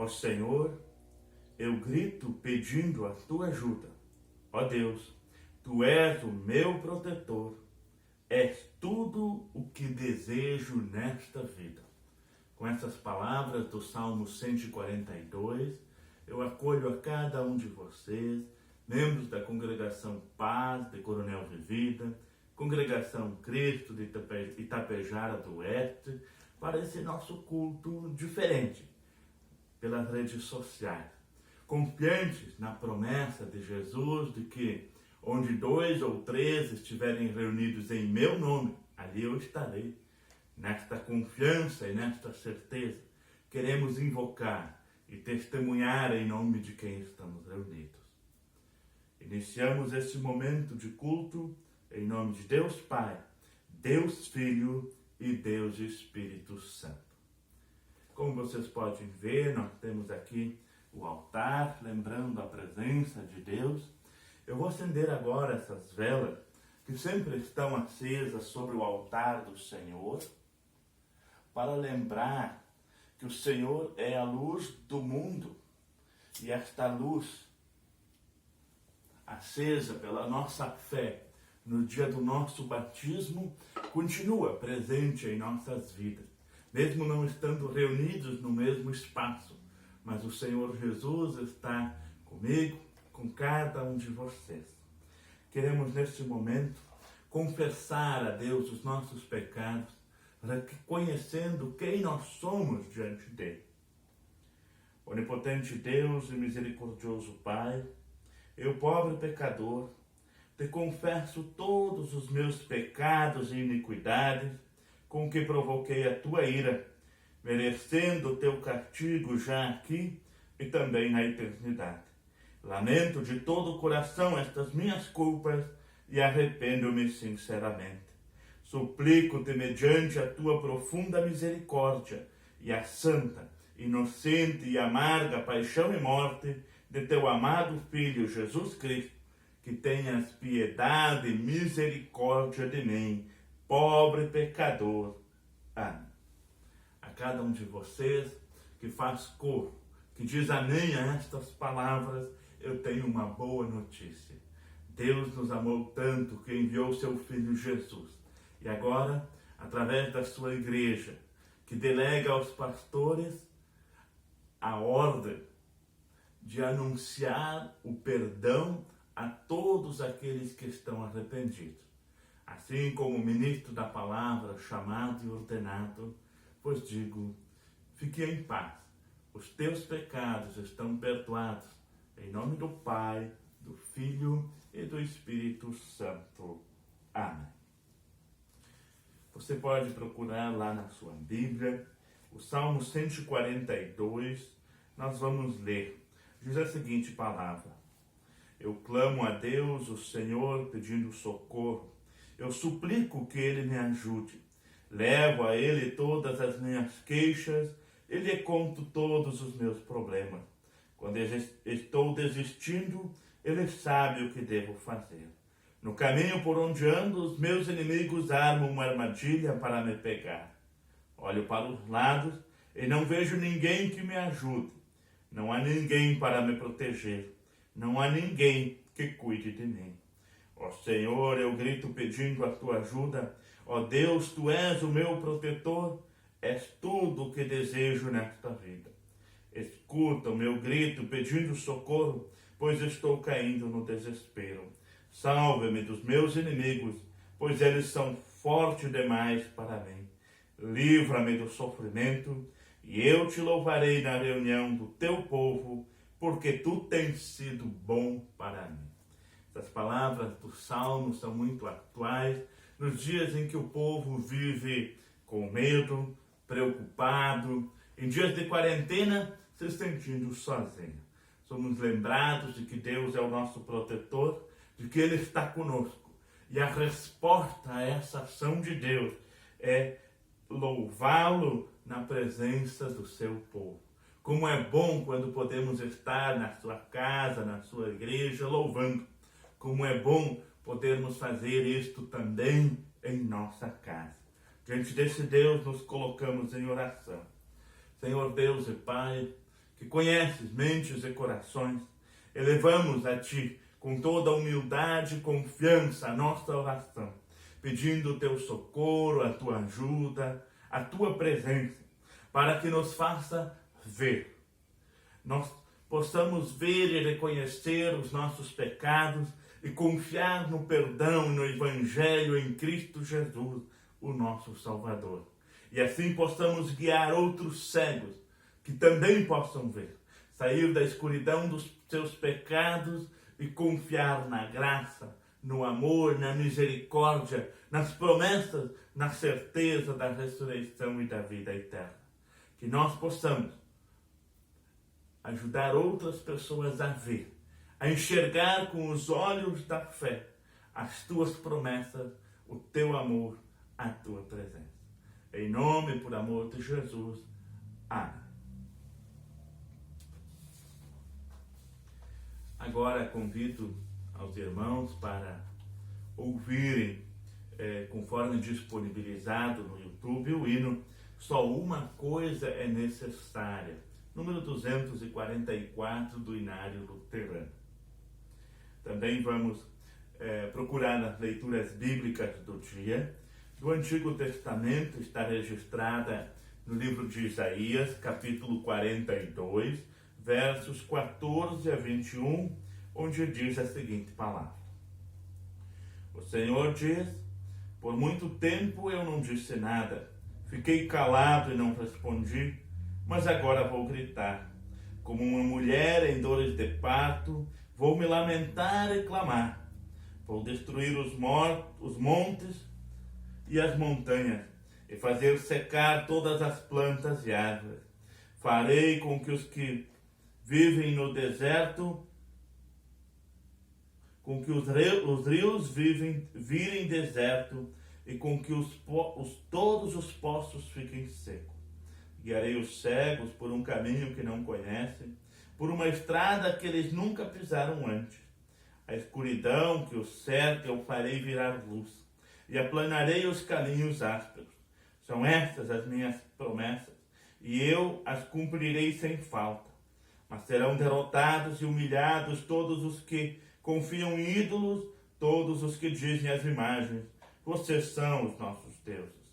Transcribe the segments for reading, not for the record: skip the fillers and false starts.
Ó Senhor, eu grito pedindo a tua ajuda. Ó Deus, tu és o meu protetor. És tudo o que desejo nesta vida. Com essas palavras do Salmo 142, eu acolho a cada um de vocês, membros da Congregação Paz de Coronel Vivida, Congregação Cristo de Itapejara do Oeste, para esse nosso culto diferente, pelas redes sociais. Confiantes na promessa de Jesus de que onde 2 ou 3 estiverem reunidos em meu nome, ali eu estarei. Nesta confiança e nesta certeza, queremos invocar e testemunhar em nome de quem estamos reunidos. Iniciamos este momento de culto em nome de Deus Pai, Deus Filho e Deus Espírito Santo. Como vocês podem ver, nós temos aqui o altar, lembrando a presença de Deus. Eu vou acender agora essas velas que sempre estão acesas sobre o altar do Senhor, para lembrar que o Senhor é a luz do mundo e esta luz acesa pela nossa fé no dia do nosso batismo continua presente em nossas vidas, mesmo não estando reunidos no mesmo espaço, mas o Senhor Jesus está comigo, com cada um de vocês. Queremos neste momento confessar a Deus os nossos pecados, reconhecendo quem nós somos diante dele. Onipotente Deus e misericordioso Pai, eu, pobre pecador, te confesso todos os meus pecados e iniquidades com que provoquei a tua ira, merecendo o teu castigo já aqui e também na eternidade. Lamento de todo o coração estas minhas culpas e arrependo-me sinceramente. Suplico-te mediante a tua profunda misericórdia e a santa, inocente e amarga paixão e morte de teu amado Filho Jesus Cristo, que tenhas piedade e misericórdia de mim, pobre pecador. Amém. A cada um de vocês que faz coro, que diz amém a estas palavras, eu tenho uma boa notícia. Deus nos amou tanto que enviou seu Filho Jesus. E agora, através da sua igreja, que delega aos pastores a ordem de anunciar o perdão a todos aqueles que estão arrependidos. Assim como ministro da palavra, chamado e ordenado, pois digo, fique em paz. Os teus pecados estão perdoados. Em nome do Pai, do Filho e do Espírito Santo. Amém. Você pode procurar lá na sua Bíblia, o Salmo 142, nós vamos ler. Diz a seguinte palavra: eu clamo a Deus, o Senhor, pedindo socorro. Eu suplico que Ele me ajude. Levo a Ele todas as minhas queixas e lhe conto todos os meus problemas. Quando estou desistindo, Ele sabe o que devo fazer. No caminho por onde ando, os meus inimigos armam uma armadilha para me pegar. Olho para os lados e não vejo ninguém que me ajude. Não há ninguém para me proteger. Não há ninguém que cuide de mim. Ó Senhor, eu grito pedindo a tua ajuda. Ó Deus, tu és o meu protetor. És tudo o que desejo nesta vida. Escuta o meu grito pedindo socorro, pois estou caindo no desespero. Salve-me dos meus inimigos, pois eles são fortes demais para mim. Livra-me do sofrimento, e eu te louvarei na reunião do teu povo, porque tu tens sido bom para mim. Essas palavras do Salmo são muito atuais nos dias em que o povo vive com medo, preocupado, em dias de quarentena, se sentindo sozinho. Somos lembrados de que Deus é o nosso protetor, de que Ele está conosco. E a resposta a essa ação de Deus é louvá-lo na presença do seu povo. Como é bom quando podemos estar na sua casa, na sua igreja, louvando. Como é bom podermos fazer isto também em nossa casa. Diante desse Deus nos colocamos em oração. Senhor Deus e Pai, que conheces mentes e corações, elevamos a Ti com toda a humildade e confiança a nossa oração, pedindo o Teu socorro, a Tua ajuda, a Tua presença, para que nos faça ver. Nós possamos ver e reconhecer os nossos pecados e confiar no perdão e no Evangelho em Cristo Jesus, o nosso Salvador. E assim possamos guiar outros cegos que também possam ver, sair da escuridão dos seus pecados e confiar na graça, no amor, na misericórdia, nas promessas, na certeza da ressurreição e da vida eterna. Que nós possamos ajudar outras pessoas a ver, a enxergar com os olhos da fé as tuas promessas, o teu amor, a tua presença. Em nome e por amor de Jesus. Amém. Agora convido aos irmãos para ouvirem, conforme disponibilizado no YouTube, o hino Só Uma Coisa é Necessária, número 244 do Inário Luterano. Também vamos procurar nas leituras bíblicas do dia. Do Antigo Testamento está registrada no livro de Isaías, capítulo 42, versos 14 a 21, onde diz a seguinte palavra. O Senhor diz: por muito tempo eu não disse nada, fiquei calado e não respondi, mas agora vou gritar. Como uma mulher em dores de parto, vou me lamentar e clamar. Vou destruir os montes e as montanhas, e fazer secar todas as plantas e árvores. Farei com que os que vivem no deserto, com que os rios virem deserto, e com que todos os poços fiquem secos. Guiarei os cegos por um caminho que não conhecem, por uma estrada que eles nunca pisaram antes. A escuridão que os cerca eu farei virar luz, e aplanarei os caminhos ásperos. São estas as minhas promessas, e eu as cumprirei sem falta. Mas serão derrotados e humilhados todos os que confiam em ídolos, todos os que dizem às imagens: vocês são os nossos deuses.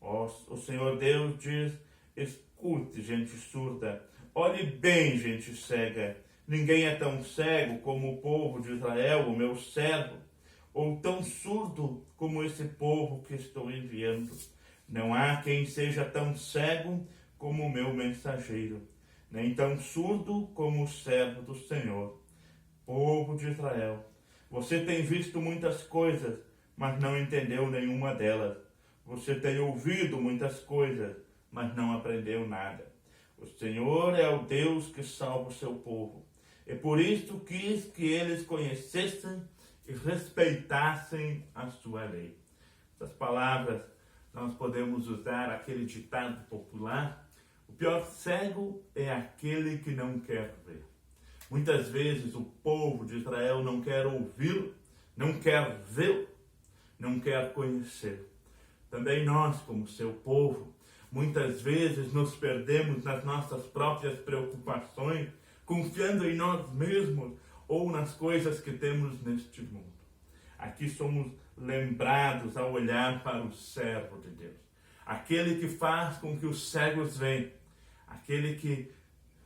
O Senhor Deus diz: escute, gente surda, olhe bem, gente cega. Ninguém é tão cego como o povo de Israel, o meu servo, ou tão surdo como esse povo que estou enviando. Não há quem seja tão cego como o meu mensageiro, nem tão surdo como o servo do Senhor. Povo de Israel, você tem visto muitas coisas, mas não entendeu nenhuma delas. Você tem ouvido muitas coisas, mas não aprendeu nada. O Senhor é o Deus que salva o seu povo. E por isso quis que eles conhecessem e respeitassem a sua lei. Essas palavras nós podemos usar aquele ditado popular: o pior cego é aquele que não quer ver. Muitas vezes o povo de Israel não quer ouvi-lo, não quer vê-lo, não quer conhecer. Também nós, como seu povo, muitas vezes nos perdemos nas nossas próprias preocupações, confiando em nós mesmos ou nas coisas que temos neste mundo. Aqui somos lembrados ao olhar para o servo de Deus, aquele que faz com que os cegos vejam, aquele que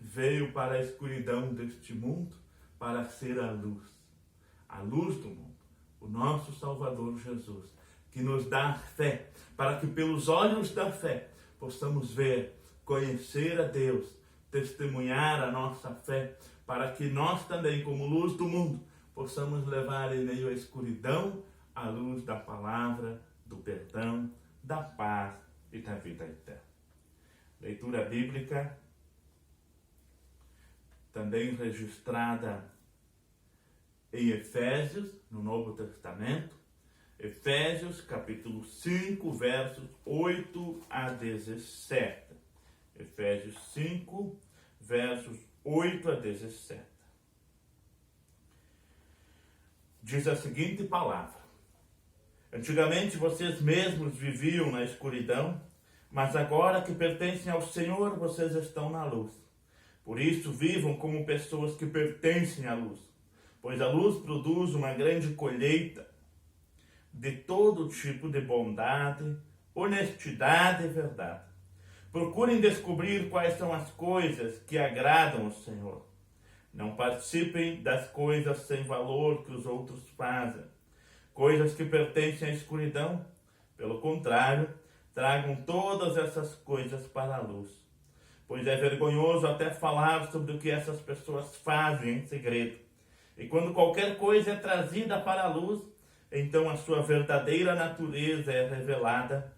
veio para a escuridão deste mundo para ser a luz do mundo, o nosso Salvador Jesus, que nos dá fé, para que pelos olhos da fé possamos ver, conhecer a Deus, testemunhar a nossa fé, para que nós também, como luz do mundo, possamos levar em meio à escuridão a luz da palavra, do perdão, da paz e da vida eterna. Leitura bíblica também registrada em Efésios, no Novo Testamento, Efésios capítulo 5, versos 8 a 17. Efésios 5, versos 8 a 17. Diz a seguinte palavra: antigamente vocês mesmos viviam na escuridão, mas agora que pertencem ao Senhor, vocês estão na luz. Por isso, vivam como pessoas que pertencem à luz, pois a luz produz uma grande colheita de todo tipo de bondade, honestidade e verdade. Procurem descobrir quais são as coisas que agradam ao Senhor. Não participem das coisas sem valor que os outros fazem, coisas que pertencem à escuridão. Pelo contrário, tragam todas essas coisas para a luz, pois é vergonhoso até falar sobre o que essas pessoas fazem em segredo. E quando qualquer coisa é trazida para a luz, então a sua verdadeira natureza é revelada,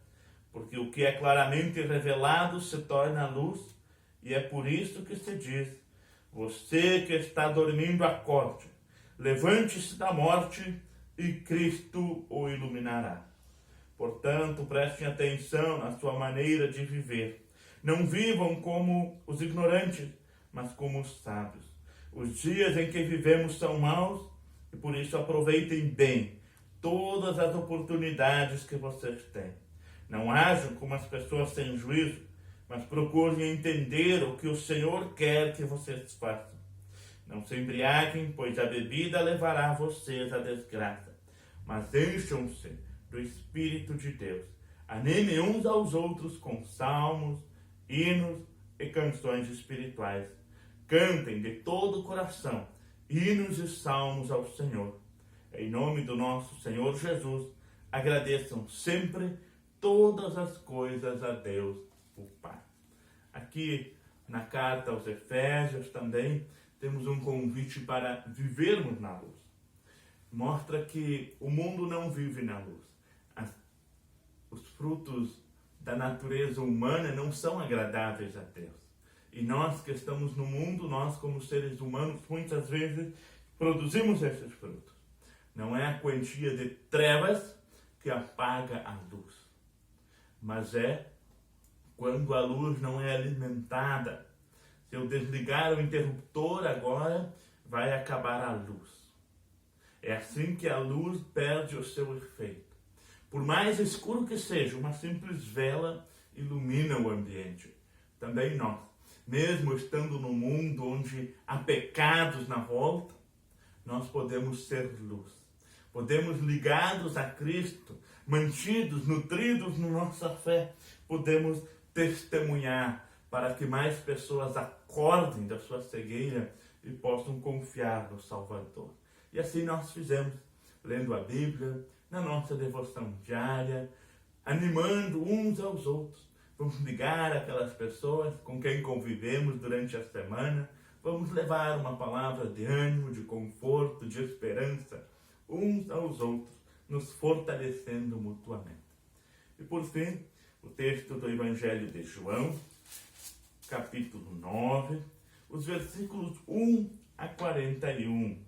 porque o que é claramente revelado se torna luz, e é por isso que se diz: você que está dormindo, acorde, levante-se da morte e Cristo o iluminará. Portanto, prestem atenção na sua maneira de viver. Não vivam como os ignorantes, mas como os sábios. Os dias em que vivemos são maus e por isso aproveitem bem todas as oportunidades que vocês têm. Não ajam como as pessoas sem juízo, mas procurem entender o que o Senhor quer que vocês façam. Não se embriaguem, pois a bebida levará vocês à desgraça, mas encham-se do Espírito de Deus. Animem uns aos outros com salmos, hinos e canções espirituais. Cantem de todo o coração hinos e salmos ao Senhor. Em nome do nosso Senhor Jesus, agradeçam sempre todas as coisas a Deus, o Pai. Aqui na carta aos Efésios também temos um convite para vivermos na luz. Mostra que o mundo não vive na luz. Os frutos da natureza humana não são agradáveis a Deus. E nós que estamos no mundo, nós como seres humanos, muitas vezes produzimos esses frutos. Não é a quantia de trevas que apaga a luz, mas é quando a luz não é alimentada. Se eu desligar o interruptor agora, vai acabar a luz. É assim que a luz perde o seu efeito. Por mais escuro que seja, uma simples vela ilumina o ambiente. Também nós, mesmo estando no mundo onde há pecados na volta, nós podemos ser luz. Podemos, ligados a Cristo, mantidos, nutridos na nossa fé, podemos testemunhar para que mais pessoas acordem da sua cegueira e possam confiar no Salvador. E assim nós fizemos, lendo a Bíblia, na nossa devoção diária, animando uns aos outros. Vamos ligar aquelas pessoas com quem convivemos durante a semana, vamos levar uma palavra de ânimo, de conforto, de esperança, uns aos outros, nos fortalecendo mutuamente. E por fim, o texto do Evangelho de João, capítulo 9, os versículos 1 a 41.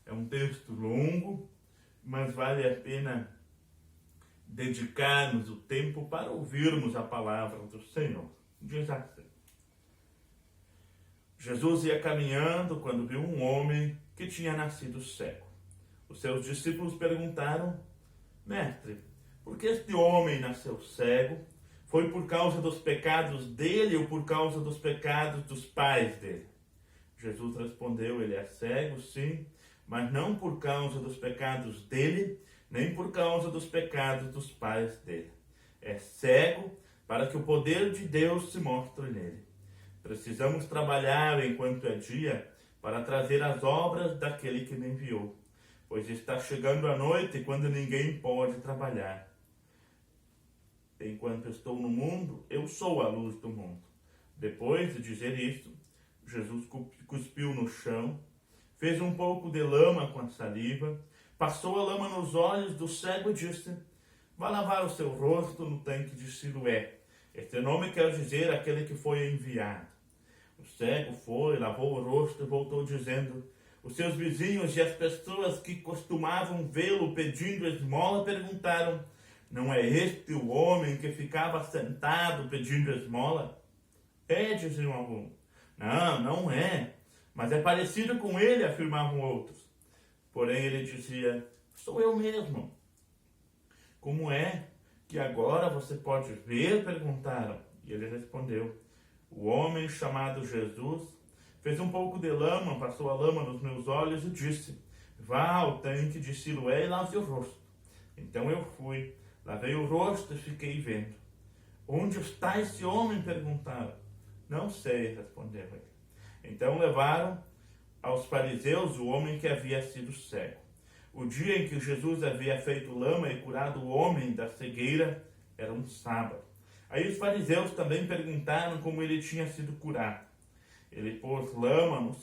É um texto longo, mas vale a pena dedicarmos o tempo para ouvirmos a palavra do Senhor. Diz assim: Jesus ia caminhando quando viu um homem que tinha nascido cego. Os seus discípulos perguntaram: Mestre, por que este homem nasceu cego? Foi por causa dos pecados dele ou por causa dos pecados dos pais dele? Jesus respondeu: ele é cego, sim, mas não por causa dos pecados dele, nem por causa dos pecados dos pais dele. É cego para que o poder de Deus se mostre nele. Precisamos trabalhar enquanto é dia para trazer as obras daquele que me enviou, pois está chegando a noite quando ninguém pode trabalhar. Enquanto estou no mundo, eu sou a luz do mundo. Depois de dizer isto, Jesus cuspiu no chão, fez um pouco de lama com a saliva, passou a lama nos olhos do cego e disse: vá lavar o seu rosto no tanque de Siloé. Este nome quer dizer aquele que foi enviado. O cego foi, lavou o rosto e voltou dizendo: os seus vizinhos e as pessoas que costumavam vê-lo pedindo esmola perguntaram: não é este o homem que ficava sentado pedindo esmola? É, diziam alguns. Não é, mas é parecido com ele, afirmavam outros. Porém ele dizia: sou eu mesmo. Como é que agora você pode ver? Perguntaram. E ele respondeu: O homem chamado Jesus fez um pouco de lama, passou a lama nos meus olhos e disse: vá ao tanque de Siloé e lave o rosto. Então eu fui, lavei o rosto e fiquei vendo. Onde está esse homem? Perguntaram. Não sei, respondeu ele. Então levaram aos fariseus o homem que havia sido cego. O dia em que Jesus havia feito lama e curado o homem da cegueira era um sábado. Aí os fariseus também perguntaram como ele tinha sido curado. Ele pôs lama nos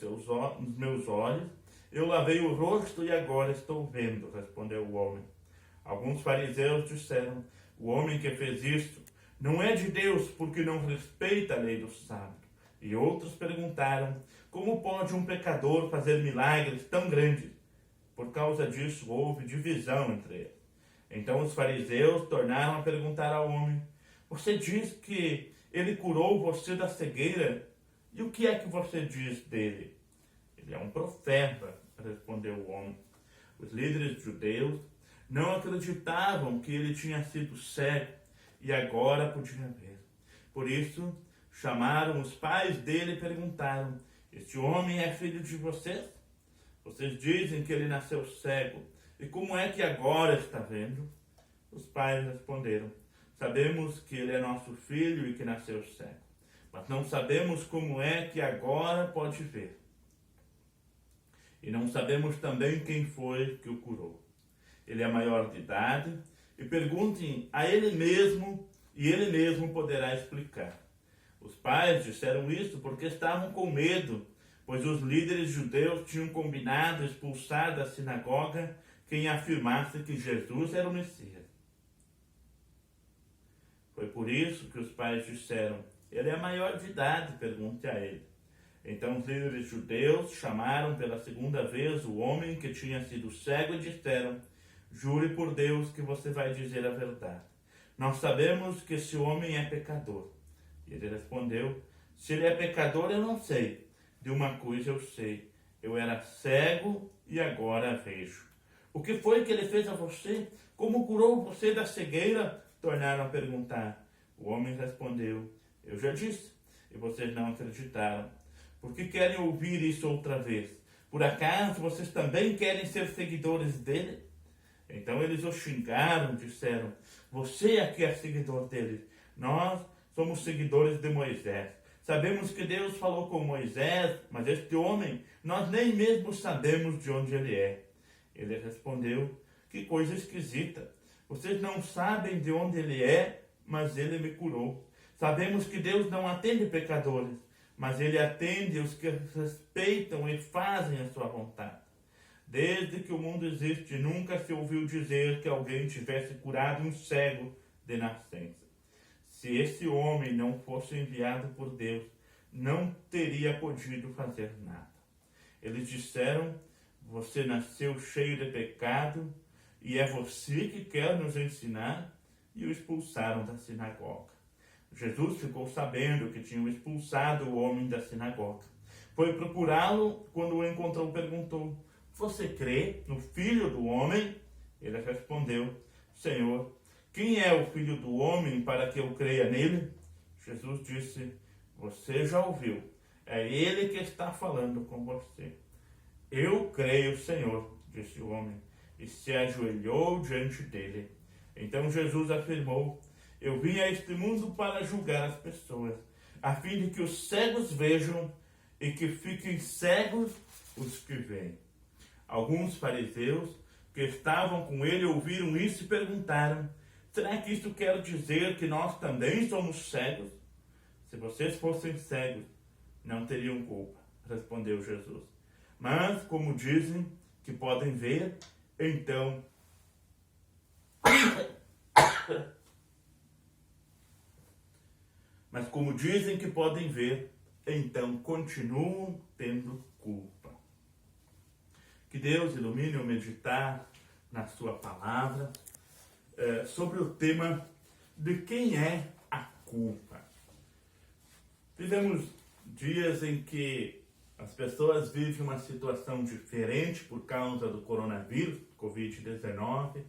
meus olhos, eu lavei o rosto e agora estou vendo, respondeu o homem. Alguns fariseus disseram: o homem que fez isto não é de Deus, porque não respeita a lei do sábado. E outros perguntaram: como pode um pecador fazer milagres tão grandes? Por causa disso houve divisão entre eles. Então os fariseus tornaram a perguntar ao homem: você diz que ele curou você da cegueira? E o que é que você diz dele? Ele é um profeta, respondeu o homem. Os líderes judeus não acreditavam que ele tinha sido cego e agora podia ver. Por isso, chamaram os pais dele e perguntaram: este homem é filho de vocês? Vocês dizem que ele nasceu cego, e como é que agora está vendo? Os pais responderam: sabemos que ele é nosso filho e que nasceu cego, mas não sabemos como é que agora pode ver. E não sabemos também quem foi que o curou. Ele é maior de idade, e perguntem a ele mesmo, e ele mesmo poderá explicar. Os pais disseram isso porque estavam com medo, pois os líderes judeus tinham combinado expulsar da sinagoga quem afirmasse que Jesus era o Messias. Foi por isso que os pais disseram: ele é maior de idade, pergunte a ele. Então os líderes judeus chamaram pela segunda vez o homem que tinha sido cego e disseram: jure por Deus que você vai dizer a verdade. Nós sabemos que esse homem é pecador. E ele respondeu: se ele é pecador, eu não sei. De uma coisa eu sei: eu era cego e agora vejo. O que foi que ele fez a você? Como curou você da cegueira? Tornaram a perguntar. O homem respondeu: eu já disse, e vocês não acreditaram. Por que querem ouvir isso outra vez? Por acaso vocês também querem ser seguidores dele? Então eles o xingaram, disseram: você é que é seguidor dele. Nós somos seguidores de Moisés. Sabemos que Deus falou com Moisés, mas este homem, nós nem mesmo sabemos de onde ele é. Ele respondeu: que coisa esquisita. Vocês não sabem de onde ele é, mas ele me curou. Sabemos que Deus não atende pecadores, mas ele atende os que respeitam e fazem a sua vontade. Desde que o mundo existe, nunca se ouviu dizer que alguém tivesse curado um cego de nascença. Se esse homem não fosse enviado por Deus, não teria podido fazer nada. Eles disseram: você nasceu cheio de pecado e é você que quer nos ensinar? E o expulsaram da sinagoga. Jesus ficou sabendo que tinham expulsado o homem da sinagoga. Foi procurá-lo. Quando o encontrou, perguntou: você crê no Filho do Homem? Ele respondeu: Senhor, quem é o Filho do Homem para que eu creia nele? Jesus disse: você já ouviu. É ele que está falando com você. Eu creio, Senhor, disse o homem, e se ajoelhou diante dele. Então Jesus afirmou: eu vim a este mundo para julgar as pessoas, a fim de que os cegos vejam e que fiquem cegos os que veem. Alguns fariseus que estavam com ele ouviram isso e perguntaram: será que isso quer dizer que nós também somos cegos? Se vocês fossem cegos, não teriam culpa, respondeu Jesus. Mas, como dizem que podem ver, então continuam tendo culpa. Que Deus ilumine o meditar na sua palavra sobre o tema de quem é a culpa. Vivemos dias em que as pessoas vivem uma situação diferente por causa do coronavírus, Covid-19.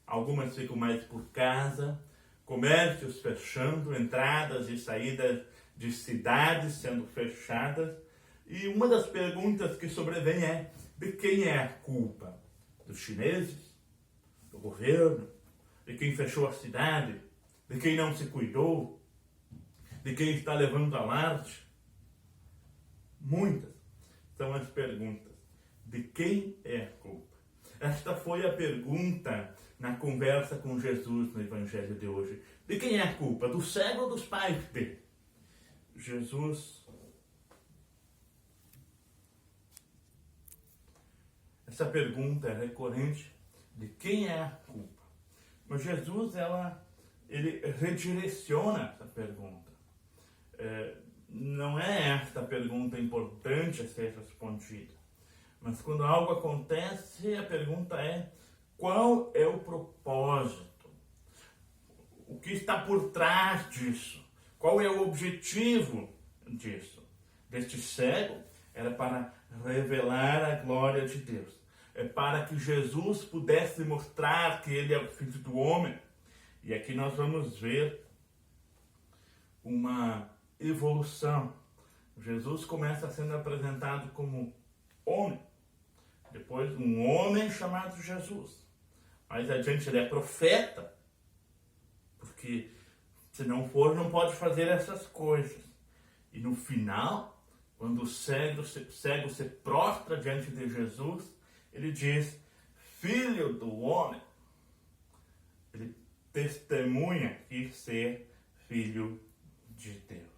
Algumas ficam mais por casa, comércios fechando, entradas e saídas de cidades sendo fechadas. E uma das perguntas que sobrevém é: de quem é a culpa? Dos chineses? Do governo? De quem fechou a cidade? De quem não se cuidou? De quem está levando alarde? Muitas são as perguntas. De quem é a culpa? Esta foi a pergunta na conversa com Jesus no Evangelho de hoje. De quem é a culpa? Do cego ou dos pais dele? Jesus... Essa pergunta é recorrente, de quem é a culpa? Mas Jesus, ele redireciona essa pergunta. Não é esta pergunta importante a ser respondida. Mas quando algo acontece, a pergunta é: qual é o propósito? O que está por trás disso? Qual é o objetivo disso? Deste cego era para revelar a glória de Deus. É para que Jesus pudesse mostrar que ele é o Filho do Homem. E aqui nós vamos ver uma evolução. Jesus começa sendo apresentado como homem. Depois, um homem chamado Jesus. Mais adiante, ele é profeta. Porque se não for, não pode fazer essas coisas. E no final, quando o cego se prostra diante de Jesus, ele diz: Filho do homem. Ele testemunha aqui ser filho de Deus.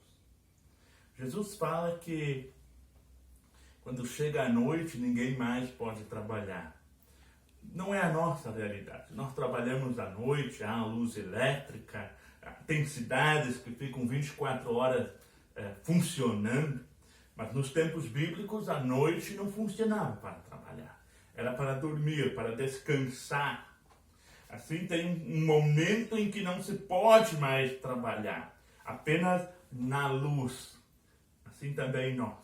Jesus fala que quando chega a noite, ninguém mais pode trabalhar. Não é a nossa realidade. Nós trabalhamos à noite, há luz elétrica, tem cidades que ficam 24 horas funcionando, mas nos tempos bíblicos a noite não funcionava para trabalhar. Era para dormir, para descansar. Assim tem um momento em que não se pode mais trabalhar, apenas na luz. Assim também nós.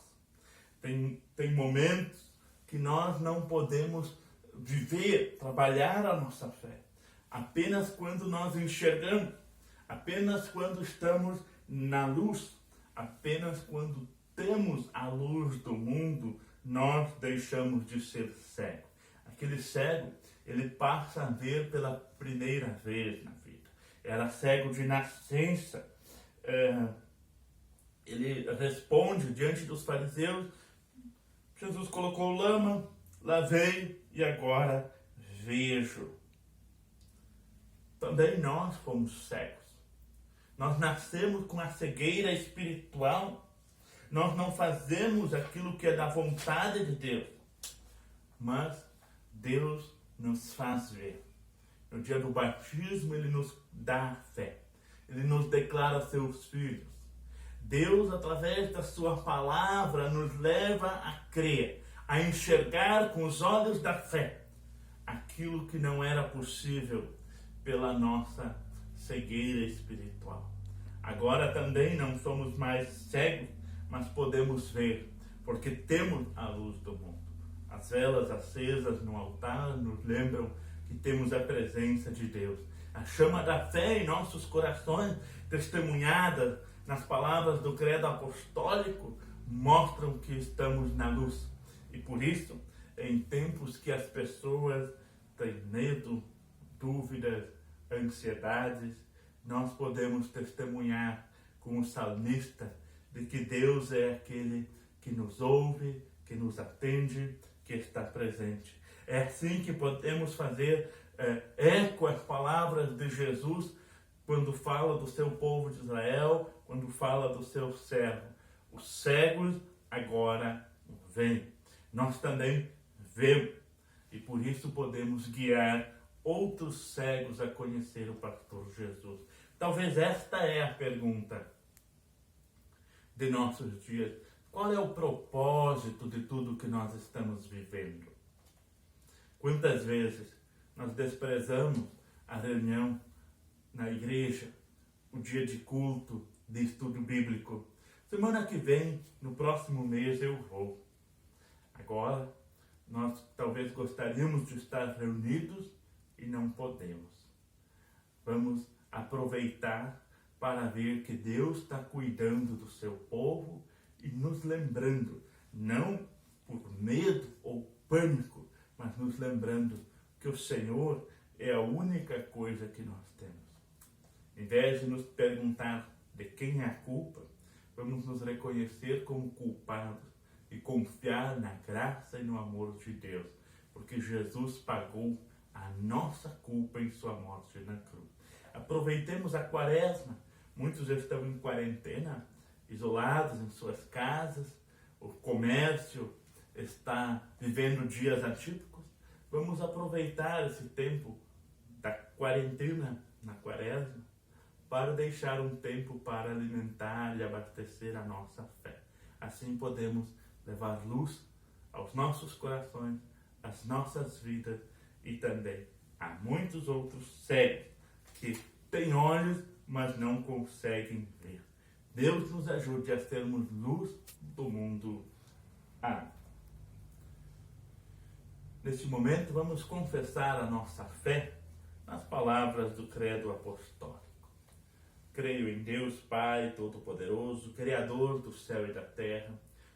Tem momentos que nós não podemos viver, trabalhar a nossa fé, apenas quando nós enxergamos, apenas quando estamos na luz, apenas quando temos a luz do mundo, nós deixamos de ser cego. Aquele cego, ele passa a ver pela primeira vez na vida. Era cego de nascença. Ele responde diante dos fariseus: Jesus colocou lama, lavei e agora vejo. Também nós fomos cegos. Nós nascemos com a cegueira espiritual. Nós não fazemos aquilo que é da vontade de Deus. Mas Deus nos faz ver. No dia do batismo, Ele nos dá fé. Ele nos declara seus filhos. Deus, através da sua palavra, nos leva a crer, a enxergar com os olhos da fé aquilo que não era possível pela nossa cegueira espiritual. Agora também não somos mais cegos, mas podemos ver, porque temos a luz do mundo. As velas acesas no altar nos lembram que temos a presença de Deus. A chama da fé em nossos corações, testemunhada nas palavras do credo apostólico, mostram que estamos na luz. E por isso, em tempos que as pessoas têm medo, dúvidas, ansiedades, nós podemos testemunhar com o salmista de que Deus é aquele que nos ouve, que nos atende, que está presente. É assim que podemos fazer eco às palavras de Jesus quando fala do seu povo de Israel, quando fala do seu servo. Os cegos agora veem. Nós também vemos. E por isso podemos guiar outros cegos a conhecer o pastor Jesus. Talvez esta é a pergunta de nossos dias. Qual é o propósito de tudo que nós estamos vivendo? Quantas vezes nós desprezamos a reunião na igreja, o dia de culto, de estudo bíblico? Semana que vem, no próximo mês, eu vou. Agora, nós talvez gostaríamos de estar reunidos e não podemos. Vamos aproveitar para ver que Deus está cuidando do seu povo e nos lembrando, não por medo ou pânico, mas nos lembrando que o Senhor é a única coisa que nós temos. Em vez de nos perguntar de quem é a culpa, vamos nos reconhecer como culpados e confiar na graça e no amor de Deus, porque Jesus pagou a nossa culpa em sua morte na cruz. Aproveitemos a quaresma. Muitos estão em quarentena, isolados em suas casas, o comércio está vivendo dias atípicos. Vamos aproveitar esse tempo da quarentena na quaresma para deixar um tempo para alimentar e abastecer a nossa fé. Assim podemos levar luz aos nossos corações, às nossas vidas e também a muitos outros cegos que têm olhos, mas não conseguem ver. Deus nos ajude a sermos luz do mundo. Amém. Neste momento, vamos confessar a nossa fé nas palavras do Credo Apostólico. Creio em Deus Pai Todo-Poderoso, Criador do céu e da terra,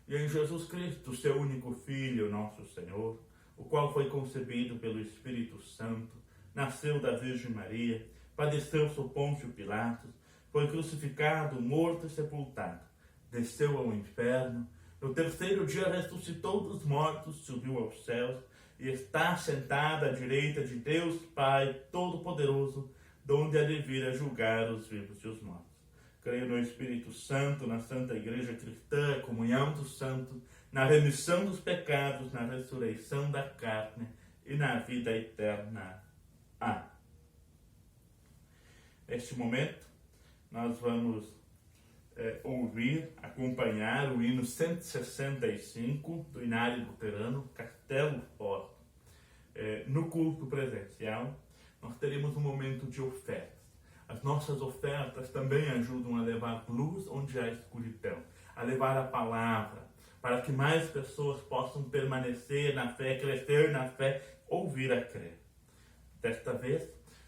e em Jesus Cristo, seu único Filho, nosso Senhor, o qual foi concebido pelo Espírito Santo, nasceu da Virgem Maria, padeceu sob Pôncio Pilatos, foi crucificado, morto e sepultado, desceu ao inferno, no terceiro dia ressuscitou dos mortos, subiu aos céus e está sentado à direita de Deus Pai Todo-Poderoso, donde há de vir a julgar os vivos e os mortos. Creio no Espírito Santo, na Santa Igreja Cristã, comunhão dos santos, na remissão dos pecados, na ressurreição da carne e na vida eterna. Amém. Neste momento, nós vamos acompanhar o hino 165 do Inário Luterano, Castelo Forte. No culto presencial, nós teremos um momento de ofertas. As nossas ofertas também ajudam a levar luz onde há escuridão, a levar a palavra, para que mais pessoas possam permanecer na fé, crescer na fé, ouvir a crer. Desta vez,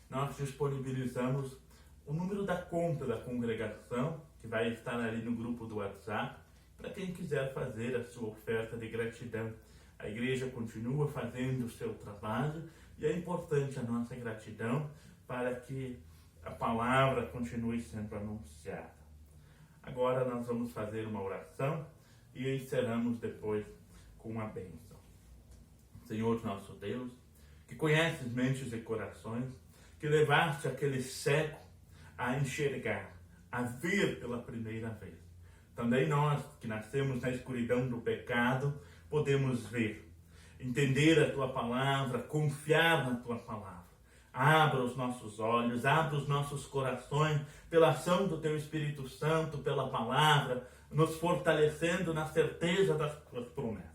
nós disponibilizamos o número da conta da congregação, que vai estar ali no grupo do WhatsApp, para quem quiser fazer a sua oferta de gratidão. A igreja continua fazendo o seu trabalho e é importante a nossa gratidão para que a palavra continue sendo anunciada. Agora nós vamos fazer uma oração e encerramos depois com a bênção. Senhor nosso Deus, que conheces mentes e corações, que levaste aquele cego a enxergar, a ver pela primeira vez. Também nós, que nascemos na escuridão do pecado, podemos ver, entender a Tua palavra, confiar na Tua palavra. Abra os nossos olhos, abra os nossos corações pela ação do Teu Espírito Santo, pela palavra, nos fortalecendo na certeza das Tuas promessas.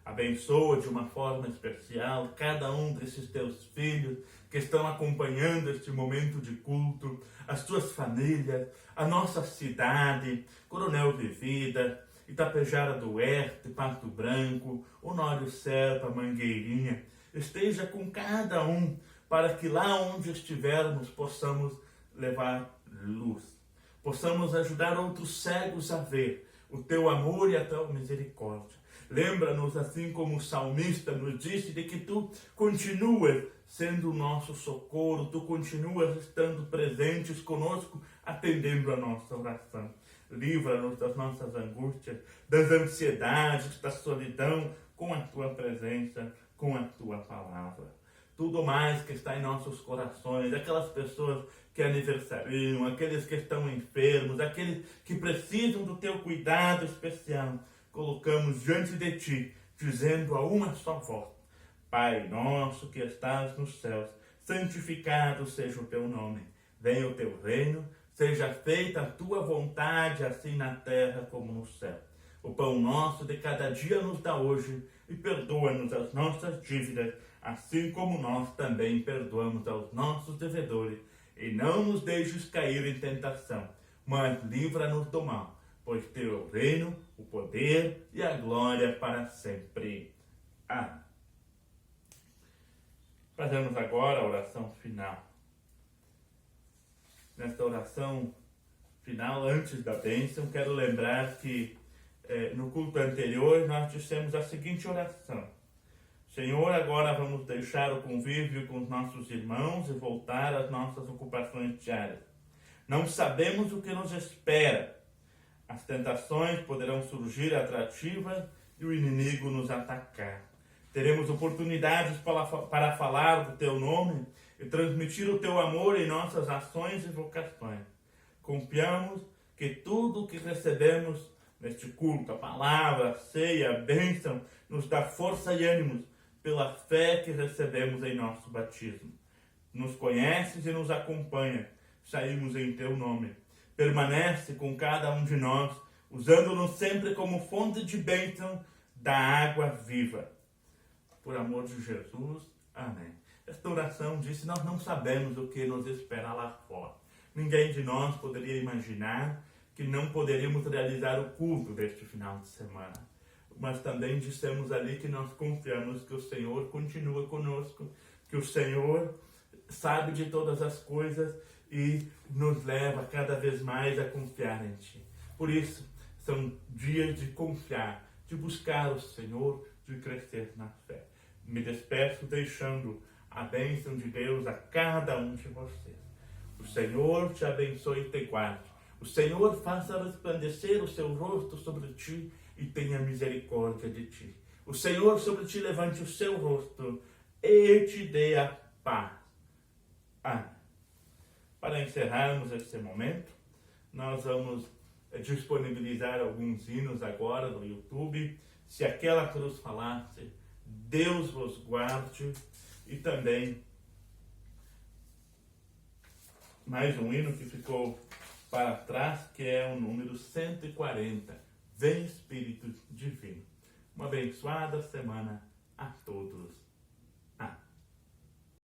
Abençoa de uma forma especial cada um desses Teus filhos que estão acompanhando este momento de culto, as Tuas famílias, a nossa cidade, Coronel Vivida, Itapejara do Oeste, Pato Branco, Honório Serpa, Mangueirinha. Esteja com cada um, para que lá onde estivermos possamos levar luz, possamos ajudar outros cegos a ver o Teu amor e a Tua misericórdia. Lembra-nos, assim como o salmista nos disse, de que Tu continuas sendo o nosso socorro, Tu continuas estando presentes conosco, atendendo a nossa oração. Livra-nos das nossas angústias, das ansiedades, da solidão, com a Tua presença, com a Tua palavra. Tudo mais que está em nossos corações, aquelas pessoas que aniversariam, aqueles que estão enfermos, aqueles que precisam do Teu cuidado especial, colocamos diante de Ti, dizendo a uma só voz: Pai nosso que estás nos céus, santificado seja o Teu nome. Venha o Teu reino, seja feita a Tua vontade, assim na terra como no céu. O pão nosso de cada dia nos dá hoje, e perdoa-nos as nossas dívidas, assim como nós também perdoamos aos nossos devedores. E não nos deixes cair em tentação, mas livra-nos do mal, pois Teu é o reino, o poder e a glória para sempre. Amém. Fazemos agora a oração final. Nesta oração, final, antes da bênção, quero lembrar que no culto anterior nós dissemos a seguinte oração: Senhor, agora vamos deixar o convívio com os nossos irmãos e voltar às nossas ocupações diárias. Não sabemos o que nos espera. As tentações poderão surgir atrativas e o inimigo nos atacar. Teremos oportunidades para falar do Teu nome e transmitir o Teu amor em nossas ações e vocações. Confiamos que tudo o que recebemos neste culto, a palavra, a ceia, a bênção, nos dá força e ânimos pela fé que recebemos em nosso batismo. Nos conheces e nos acompanha. Saímos em Teu nome. Permanece com cada um de nós, usando-nos sempre como fonte de bênção da água viva. Por amor de Jesus, amém. Esta oração disse: nós não sabemos o que nos espera lá fora. Ninguém de nós poderia imaginar que não poderíamos realizar o culto deste final de semana. Mas também dissemos ali que nós confiamos que o Senhor continua conosco, que o Senhor sabe de todas as coisas e nos leva cada vez mais a confiar em Ti. Por isso, são dias de confiar, de buscar o Senhor, de crescer na fé. Me despeço deixando a bênção de Deus a cada um de vocês. O Senhor te abençoe e te guarde. O Senhor faça resplandecer o seu rosto sobre ti e tenha misericórdia de ti. O Senhor sobre ti levante o seu rosto e te dê a paz. Amém. Para encerrarmos este momento, nós vamos disponibilizar alguns hinos agora no YouTube. Se aquela cruz falasse, Deus vos guarde. E também mais um hino que ficou para trás, que é o número 140. Vem Espírito Divino. Uma abençoada semana a todos.